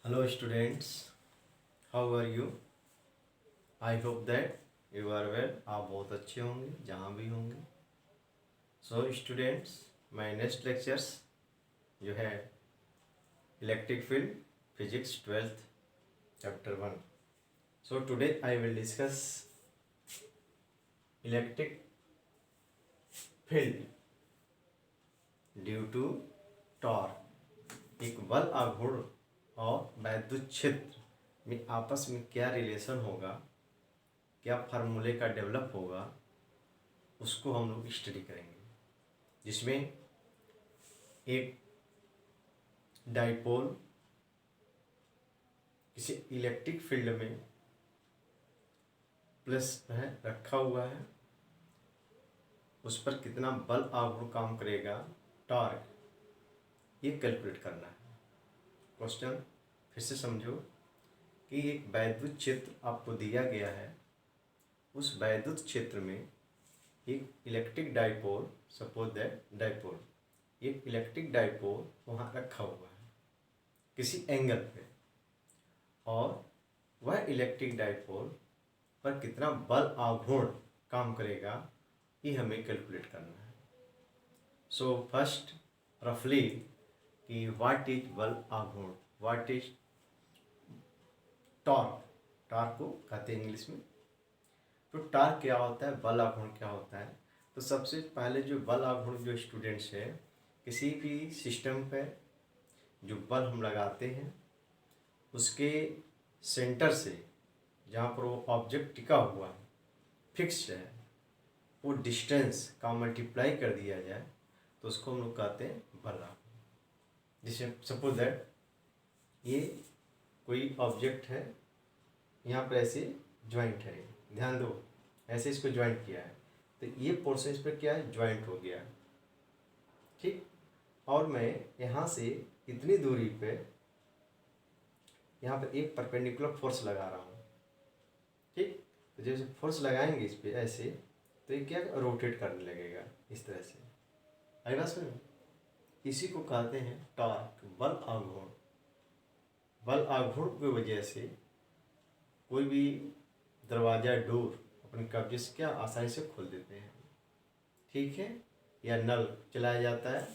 Hello students, how are you? I hope that you are well. आप बहुत अच्छे होंगे जहाँ भी होंगे. So students, my next lectures जो है electric field physics 12th chapter 1. So today I will discuss electric field due to torque. एक बल आघूर्ण और वैद्युत क्षेत्र में आपस में क्या रिलेशन होगा, क्या फार्मूले का डेवलप होगा, उसको हम लोग स्टडी करेंगे. जिसमें एक डाइपोल किसी इलेक्ट्रिक फील्ड में प्लस है रखा हुआ है, उस पर कितना बल आघूर्ण काम करेगा, टॉर्क, ये कैलकुलेट करना है. क्वेश्चन फिर से समझो कि एक वैद्युत क्षेत्र आपको दिया गया है. उस वैद्युत क्षेत्र में एक electric dipole, suppose that dipole, एक इलेक्ट्रिक डाइपोल वहाँ रखा हुआ है किसी एंगल पे, और वह इलेक्ट्रिक डाइपोल पर कितना बल आघूर्ण काम करेगा, ये हमें कैलकुलेट करना है. सो फर्स्ट रफली कि व्हाट इज बल आघूर्ण, व्हाट इज टॉर्क. टॉर्क को कहते हैं इंग्लिश में. तो टॉर्क क्या होता है, बल आघूर्ण क्या होता है. तो सबसे पहले जो बल आघूर्ण जो स्टूडेंट्स है, किसी भी सिस्टम पे जो बल हम लगाते हैं उसके सेंटर से जहाँ पर वो ऑब्जेक्ट टिका हुआ है, फिक्स्ड है, वो डिस्टेंस का मल्टीप्लाई कर दिया जाए तो उसको हम लोग कहते हैं बल आघूर्ण. जैसे सपोज दैट ये कोई ऑब्जेक्ट है, यहाँ पर ऐसे ज्वाइंट है, ध्यान दो, ऐसे इसको ज्वाइंट किया है, तो ये पोर्शन इस पर क्या है, ज्वाइंट हो गया, ठीक. और मैं यहाँ से इतनी दूरी पे यहाँ पर एक परपेंडिकुलर फोर्स लगा रहा हूँ, ठीक. तो जैसे फोर्स लगाएंगे इस पर ऐसे, तो ये क्या रोटेट करने लगेगा इस तरह से. आई बात समझ. इसी को कहते हैं टॉर्क, बल आघूर्ण. बल आघूर्ण की वजह से कोई भी दरवाज़ा, डोर अपने कब्जे से क्या आसानी से खोल देते हैं, ठीक है. या नल चलाया जाता है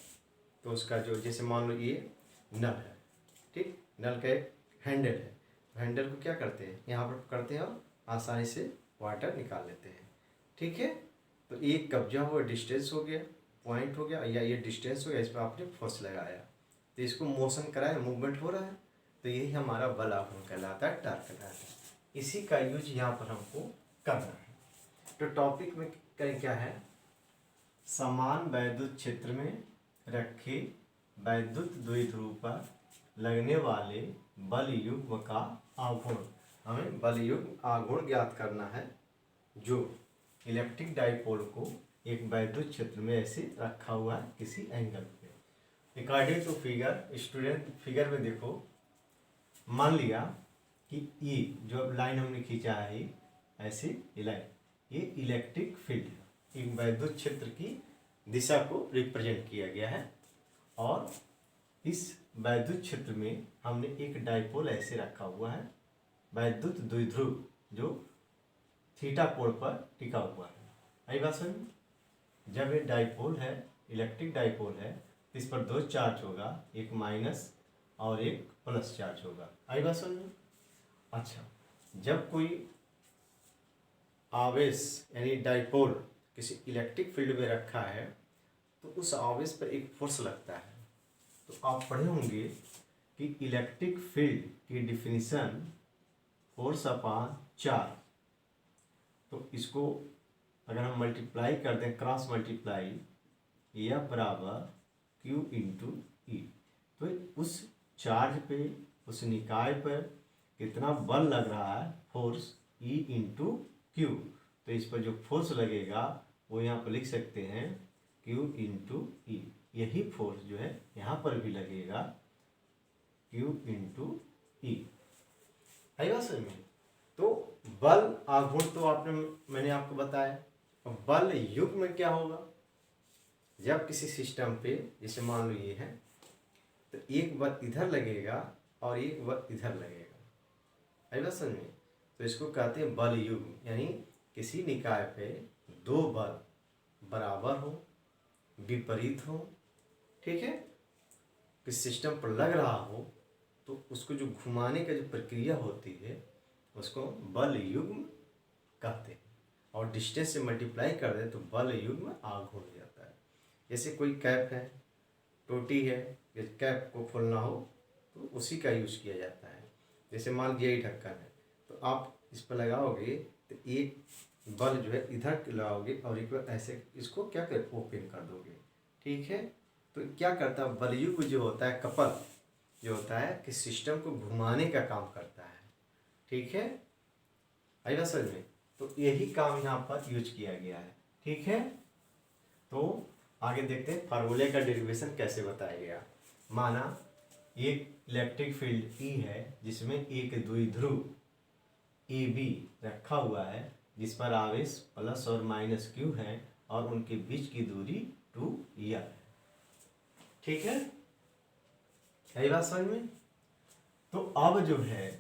तो उसका जो, जैसे मान लो ये नल है, ठीक, नल का एक हैंडल है, तो हैंडल को क्या करते हैं, यहाँ पर करते हैं और आसानी से वाटर निकाल लेते हैं, ठीक है. तो एक कब्जा हुआ डिस्टेंस हो गया, पॉइंट हो गया, या ये डिस्टेंस हो गया, इस पर आपने फोर्स लगाया तो इसको मोशन कराया, मूवमेंट हो रहा है, तो यही हमारा बल आघूर्ण कहलाता है, टॉर्क कहलाता है. इसी का यूज यहाँ पर हमको करना है. तो टॉपिक में क्या है, समान वैद्युत क्षेत्र में रखे वैद्युत द्विध्रुव पर लगने वाले बल युग्म का आघूर्ण. हमें बल युग्म आघूर्ण ज्ञात करना है जो इलेक्ट्रिक डाइपोल को एक वैद्युत क्षेत्र में ऐसे रखा हुआ है किसी एंगल पे. According to figure, student figure में देखो, मान लिया कि ये जो लाइन हमने खींचा है ऐसे लाइन, ये इलेक्ट्रिक फील्ड, एक वैद्युत क्षेत्र की दिशा को रिप्रेजेंट किया गया है, और इस वैद्युत क्षेत्र में हमने एक डाइपोल ऐसे रखा हुआ है, वैद्युत द्विध्रुव जो थीटा कोण पर टिका हुआ है. आई बात समझ. जब ये डाइपोल है, इलेक्ट्रिक डाइपोल है, तो इस पर दो चार्ज होगा, एक माइनस और एक प्लस चार्ज होगा. आई बात समझ. अच्छा, जब कोई आवेश यानी डाइपोल किसी इलेक्ट्रिक फील्ड में रखा है तो उस आवेश पर एक फोर्स लगता है. तो आप पढ़े होंगे कि इलेक्ट्रिक फील्ड की डिफिनीशन फोर्स अपॉन चार्ज. तो इसको अगर हम मल्टीप्लाई कर दें, क्रॉस मल्टीप्लाई, F बराबर Q इंटू ई, तो उस चार्ज पे, उस निकाय पर कितना बल लग रहा है, फोर्स E इंटू क्यू. तो इस पर जो फोर्स लगेगा वो यहाँ पर लिख सकते हैं Q इंटू ई. यही फोर्स जो है यहाँ पर भी लगेगा, Q इंटू ई. आई बात समझ में. तो बल आघूर्ण तो मैंने आपको बताया. बल युग्म में क्या होगा, जब किसी सिस्टम पे, जैसे मान लो ये है, तो एक बल इधर लगेगा और एक बल इधर लगेगा। आई बात समझ में? तो इसको कहते हैं बल युग्म, यानी किसी निकाय पे दो बल बराबर हो, विपरीत हो, ठीक है, किस सिस्टम पर लग रहा हो, तो उसको जो घुमाने का जो प्रक्रिया होती है उसको बल युग्म कहते हैं। और डिस्टेंस से मल्टीप्लाई कर दें तो बल युग्म आघूर्ण हो जाता है। जैसे कोई कैप है, टोटी है, या कैप को खोलना हो तो उसी का यूज किया जाता है। जैसे मान लीजिए ढक्कन है, तो आप इस पर लगाओगे तो एक बल जो है इधर लगाओगे और एक बार ऐसे इसको क्या कर ओपन कर दोगे, ठीक है। तो क्या करता है बलयुग्म जो होता है, कपल जो होता है कि सिस्टम को घुमाने का काम करता है, ठीक है। आई बात समझ में? तो यही काम यहाँ पर यूज किया गया है, ठीक है। तो आगे देखते हैं फार्मूले का डेरिवेशन कैसे बताया गया। माना एक इलेक्ट्रिक फील्ड ई है जिसमें एक द्विध्रुव ए बी रखा हुआ है, जिस पर आवेश प्लस और माइनस क्यू है और उनके बीच की दूरी 2l है, ठीक है। यही बात समझ में? तो अब जो है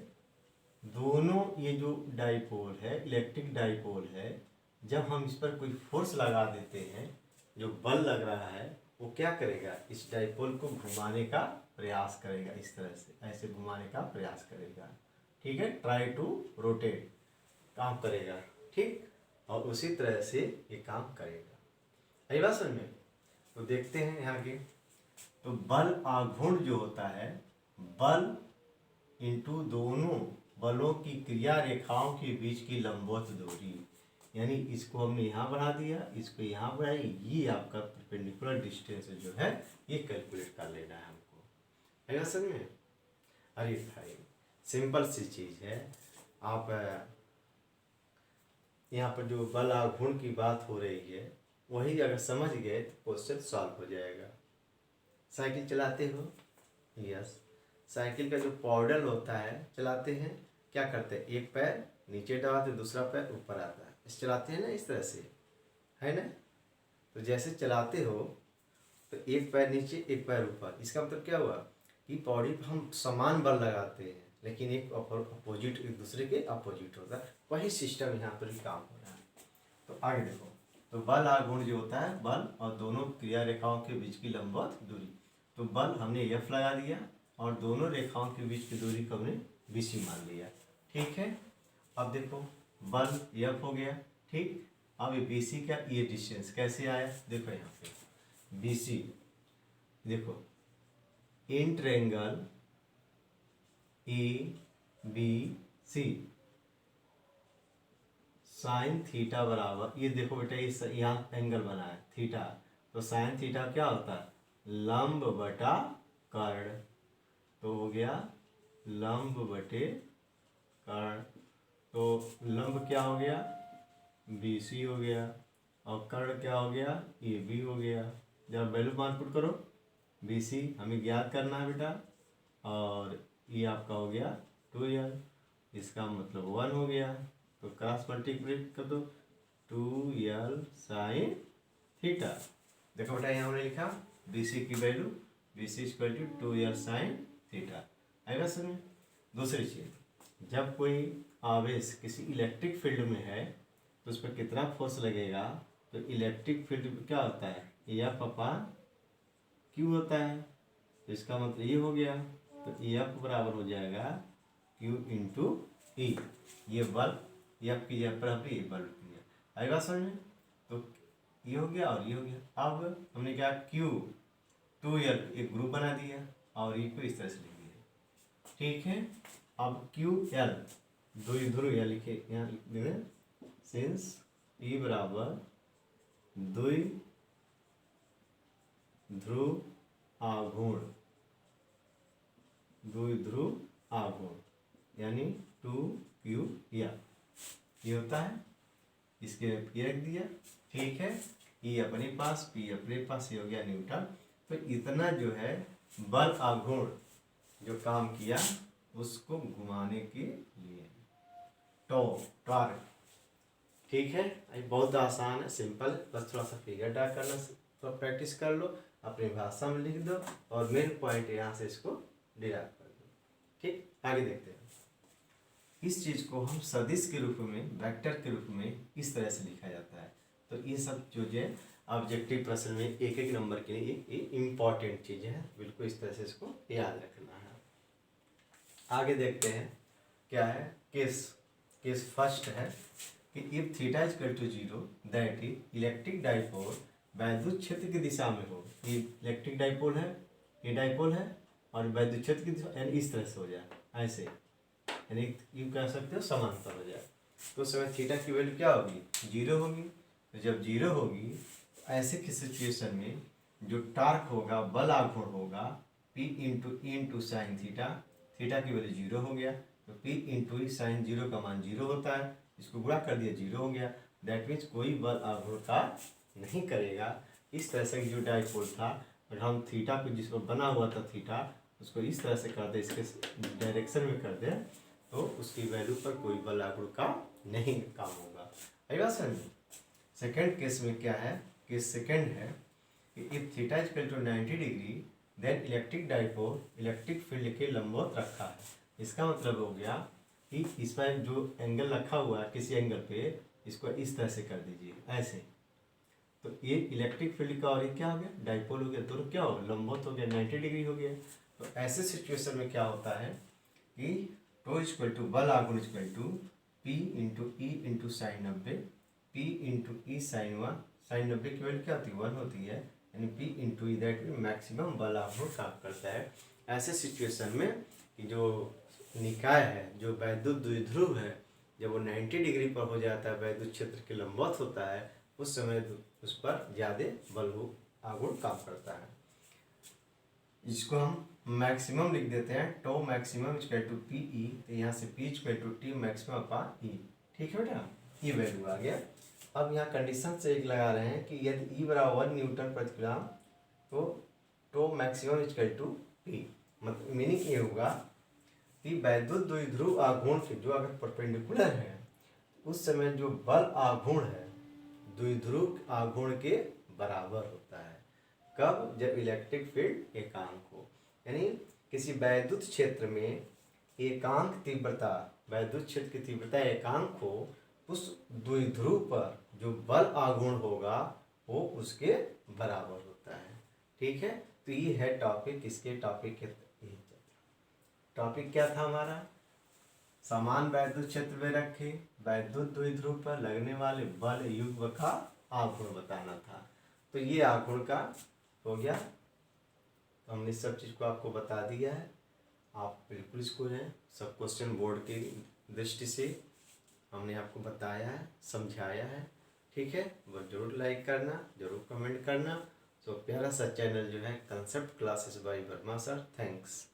दोनों ये जो डाइपोल है, इलेक्ट्रिक डाइपोल है, जब हम इस पर कोई फोर्स लगा देते हैं, जो बल लग रहा है वो क्या करेगा, इस डाइपोल को घुमाने का प्रयास करेगा, इस तरह से ऐसे घुमाने का प्रयास करेगा, ठीक है। ट्राई टू रोटेट काम करेगा, ठीक। और उसी तरह से ये काम करेगा। यही बात समझ में? तो देखते हैं यहाँ के, तो बल आघूर्ण जो होता है, बल इंटू दोनों बलों की क्रिया रेखाओं के बीच की लंबवत दूरी, यानी इसको हमने यहाँ बढ़ा दिया, इसको यहाँ बढ़ाई, ये आपका परपेंडिकुलर डिस्टेंस जो है ये कैलकुलेट कर लेना है हमको। है समझ में? अरे भाई सिंपल सी चीज़ है। आप यहाँ पर जो बल आघूर्ण की बात हो रही है वही अगर समझ गए तो क्वेश्चन सॉल्व हो जाएगा। साइकिल चलाते हो, यस, साइकिल का जो पॉडल होता है चलाते हैं, क्या करते हैं, एक पैर नीचे दबाते दूसरा पैर ऊपर आता है, इस चलाते हैं ना, इस तरह से, है ना। तो जैसे चलाते हो तो एक पैर नीचे एक पैर ऊपर, इसका मतलब क्या हुआ कि बॉडी पर हम समान बल लगाते हैं लेकिन एक अपोजिट, एक दूसरे के अपोजिट होता है। वही सिस्टम यहाँ पर भी काम हो रहा है। तो आगे देखो, तो बल आघूर्ण जो होता है, बल और दोनों क्रिया रेखाओं के बीच की लंबवत दूरी, तो बल हमने F लगा दिया और दोनों रेखाओं के बीच की दूरी को हमने BC मान लिया, ठीक है। अब देखो बल F हो गया, ठीक। अब ये BC का ये डिस्टेंस कैसे आया, देखो यहाँ पे BC, देखो in triangle ABC sine theta बराबर, ये देखो बेटा ये यहाँ एंगल बना है थीटा, तो साइन थीटा क्या होता है, लंब बटा कर्ण, तो हो गया लंब बटे कर्ण। तो लंब क्या हो गया, BC हो गया, और कर्ण क्या हो गया, AB हो गया। जब वैल्यू मान पुट करो, BC हमें ज्ञात करना है बेटा, और ये आपका हो गया 2l, इसका मतलब 1 हो गया, तो क्रॉस मल्टीप्लाई कर दो, 2l साइन थीटा। देखो बेटा यहाँ हमने लिखा BC की value, BC equal to 2l sine theta. आएगा समझ? दूसरी चीज, जब कोई आवेश किसी इलेक्ट्रिक फील्ड में है तो उस पर कितना फोर्स लगेगा, तो इलेक्ट्रिक फील्ड में क्या होता है, F अपान Q होता है, तो इसका मतलब ये हो गया, तो F बराबर हो जाएगा Q इंटू E। ये बल F की जगह पर हमने ये बल किया। आएगा समझ में? तो ये हो गया और ये हो गया। अब हमने क्या, Q 2l एक ग्रुप बना दिया और E को इस तरह से लिख दिया, ठीक है। अब QL द्विध्रुव या लिखे यहाँ लिख देंगे, सिंस E बराबर द्विध्रुव आघूर्ण, द्विध्रुव आघूर्ण यानी 2QL ये होता है, इसके ये रख दिया, ठीक है। E अपने पास, P अपने पास, ये हो गया न्यूटन। तो इतना जो है बल आघूर्ण जो काम किया उसको घुमाने के लिए टॉर्क, ठीक है। ये बहुत आसान है, सिंपल, बस थोड़ा सा फिगर ड्रा करना तो प्रैक्टिस कर लो, अपनी भाषा में लिख दो और मेन पॉइंट यहाँ से इसको डिराइव कर दो, ठीक, आगे देखते हैं। इस चीज को हम सदिश के रूप में, वेक्टर के रूप में इस तरह से लिखा जाता है। तो ये सब जो है ऑब्जेक्टिव प्रश्न में एक एक नंबर के लिए ये इम्पॉर्टेंट चीज़ है, बिल्कुल इस तरह से इसको याद रखना है। आगे देखते हैं क्या है। केस फर्स्ट है कि if theta is equal to 0 that is electric dipole वैद्युत क्षेत्र की दिशा में हो। ये इलेक्ट्रिक डाइपोल है, ये डाइपोल है, और वैद्युत क्षेत्र की दिशा यानी इस तरह से हो जाए, ऐसे यानी ये कह सकते हो समांतर हो जाए। तो उस समय थीटा की वैल्यू क्या होगी, 0 होगी। तो जब 0 होगी ऐसे की सिचुएशन में जो टार्क होगा, बल आघूर्ण होगा, P into E into sine theta, theta की वैल्यू 0 हो गया। तो P इंटू ई साइन 0 का मान 0 होता है, इसको गुणा कर दिया 0 हो गया। दैट मीन्स कोई बल आघूर्ण कार्य नहीं करेगा। इस तरह से जो डाइपोल था, अगर हम थीटा को जिस पर बना हुआ था थीटा, उसको इस तरह से कर दे, इसके डायरेक्शन में कर दे, तो उसकी वैल्यू पर कोई बल आघूर्ण का नहीं काम होगा। आई बात समझ में। सेकेंड केस में क्या है, केस सेकेंड है कि if theta is equal to 90 degree then electric dipole electric field के लंबवत रखा है। इसका मतलब हो गया कि इस पर जो एंगल रखा हुआ है किसी एंगल पे, इसको इस तरह से कर दीजिए ऐसे। तो ये इलेक्ट्रिक फील्ड का और ये क्या हो गया, डाइपोल हो गया, दोनों क्या हो, लंबवत हो गया, 90 डिग्री हो गया। तो ऐसे सिचुएशन में क्या होता है कि टो इक्वल टू बल आघूर्ण equal to P into E into sine 90, P into E sine 1, sine 90 की वैल्यू क्या होती है, 1 होती है, यानी P into E that maximum बल आघूर्ण काम करता है। ऐसे सिचुएशन में कि जो निकाय है, जो वैद्युत द्विध्रुव है, जब वो 90 डिग्री पर हो जाता है, वैद्युत क्षेत्र के लंबवत होता है, उस समय उस पर ज़्यादा बल आघूर्ण काम करता है। इसको हम मैक्सिमम लिख देते हैं, tau maximum equal to P E, तो यहाँ से P equal to T maximum upon E. ठीक है बेटा, ये वैल्यू आ गया। अब यहाँ कंडीशन से एक लगा रहे हैं कि यदि ई बराबर 1 न्यूटन प्रति ग्राम, तो tau maximum equal to p, मतलब मीनिंग ये होगा कि वैद्युत द्विध्रुव आघूर्ण के जो अगर परपेंडिकुलर है, उस समय जो बल आघूर्ण है द्विध्रुव आघूर्ण के बराबर होता है। कब, जब इलेक्ट्रिक फील्ड एकांक हो, यानी किसी वैद्युत क्षेत्र में एकांक तीव्रता, वैद्युत क्षेत्र की तीव्रता एकांक हो, उस द्विध्रुव पर जो बल आघूर्ण होगा वो उसके बराबर होता है। ठीक है, तो ये है टॉपिक। इसके टॉपिक के टॉपिक क्या था हमारा, समान वैद्युत क्षेत्र में रखे वैद्युत द्विध्रुव पर लगने वाले बल युग्म का आघूर्ण बताना था। तो ये आघूर्ण का हो गया। तो हमने सब चीज़ को आपको बता दिया है, आप बिल्कुल इसको जो है सब क्वेश्चन बोर्ड की दृष्टि से हमने आपको बताया है, समझाया है। ठीक है, वो जरूर लाइक करना, जरूर कमेंट करना। तो प्यारा सा चैनल जो है concept classes bye Verma sir. Thanks.